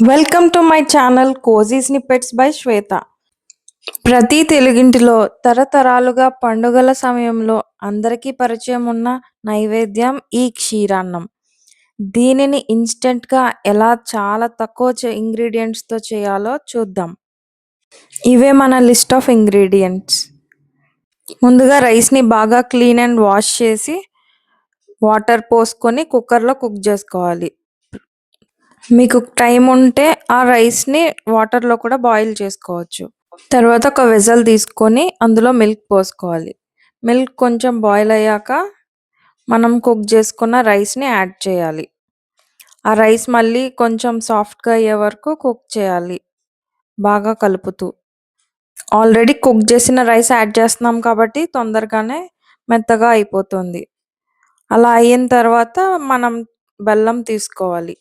Welcome to my channel cozy snippets by Shweta. ప్రతి తెలుగింటిలో తరతరాలుగా పండుగల సమయంలో అందరికీ పరిచయం ఉన్న నైవేద్యం ఈ క్షీరాన్నం. దీనిని ఇన్స్టెంట్గా ఎలా చాలా తక్కువ ఇంగ్రీడియంట్స్తో చేయాలో చూద్దాం. ఇవే మన లిస్ట్ ఆఫ్ ఇంగ్రీడియంట్స్. ముందుగా రైస్ని బాగా క్లీన్ అండ్ వాష్ చేసి వాటర్ పోసుకొని కుక్కర్లో కుక్ చేసుకోవాలి. మీకు టైం ఉంటే ఆ రైస్ని వాటర్లో కూడా బాయిల్ చేసుకోవచ్చు. తర్వాత ఒక వెజల్ తీసుకొని అందులో మిల్క్ పోసుకోవాలి. మిల్క్ కొంచెం బాయిల్ అయ్యాక మనం కుక్ చేసుకున్న రైస్ని యాడ్ చేయాలి. ఆ రైస్ మళ్ళీ కొంచెం సాఫ్ట్గా అయ్యే వరకు కుక్ చేయాలి బాగా కలుపుతూ. ఆల్రెడీ కుక్ చేసిన రైస్ యాడ్ చేస్తున్నాం కాబట్టి తొందరగానే మెత్తగా అయిపోతుంది. అలా అయిన తర్వాత మనం బెల్లం తీసుకోవాలి.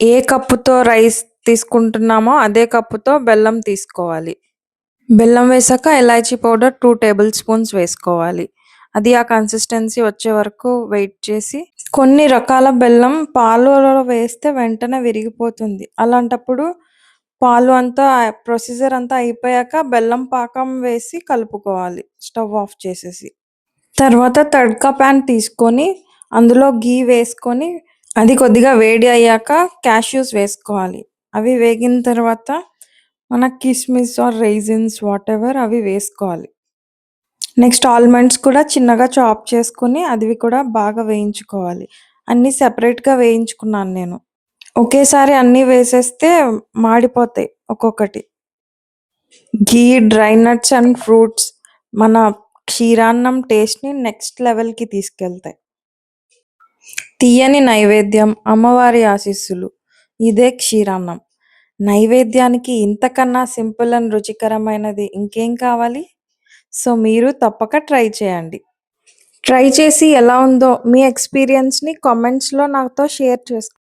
ఏ కప్పుతో రైస్ తీసుకుంటున్నామో అదే కప్పుతో బెల్లం తీసుకోవాలి. బెల్లం వేసాక ఇలాచీ పౌడర్ 2 టేబుల్ స్పూన్స్ వేసుకోవాలి. అది ఆ కన్సిస్టెన్సీ వచ్చే వరకు వెయిట్ చేసి, కొన్ని రకాల బెల్లం పాలలో వేస్తే వెంటనే విరిగిపోతుంది. అలాంటప్పుడు పాలు అంతా ప్రొసీజర్ అంతా అయిపోయాక బెల్లం పాకం వేసి కలుపుకోవాలి స్టవ్ ఆఫ్ చేసేసి. తర్వాత తడ్కా ప్యాన్ తీసుకొని అందులో ఘీ వేసుకొని అది కొద్దిగా వేడి అయ్యాక క్యాష్యూస్ వేసుకోవాలి. అవి వేగిన తర్వాత మన కిస్మిస్ ఆర్ రైజిన్స్ వాటెవర్ అవి వేసుకోవాలి. నెక్స్ట్ ఆల్మండ్స్ కూడా చిన్నగా చాప్ చేసుకొని అవి కూడా బాగా వేయించుకోవాలి. అన్నీ సెపరేట్గా వేయించుకున్నాను నేను. ఒకేసారి అన్నీ వేసేస్తే మాడిపోతాయి ఒక్కొక్కటి. ఘీ, డ్రై నట్స్ అండ్ ఫ్రూట్స్ మన క్షీరాన్నం టేస్ట్ని నెక్స్ట్ లెవెల్కి తీసుకెళ్తాయి. తీయని నైవేద్యం, అమ్మవారి ఆశీస్సులు. ఇదే క్షీరాన్నం. నైవేద్యానికి ఇంతకన్నా సింపుల్ అండ్ రుచికరమైనది ఇంకేం కావాలి? సో మీరు తప్పక ట్రై చేయండి. ట్రై చేసి ఎలా ఉందో మీ ఎక్స్పీరియన్స్ని కామెంట్స్లో నాతో షేర్ చేసుకో.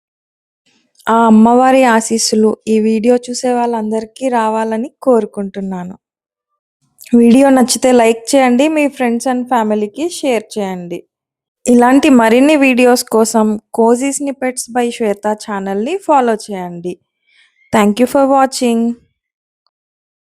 ఆ అమ్మవారి ఆశీస్సులు ఈ వీడియో చూసే వాళ్ళందరికీ రావాలని కోరుకుంటున్నాను. వీడియో నచ్చితే లైక్ చేయండి, మీ ఫ్రెండ్స్ అండ్ ఫ్యామిలీకి షేర్ చేయండి. ఇలాంటి మరిన్ని వీడియోస్ కోసం కోజీ స్నిప్పెట్స్ బై శ్వేత ఛానల్ని ఫాలో చేయండి. Thank you for watching.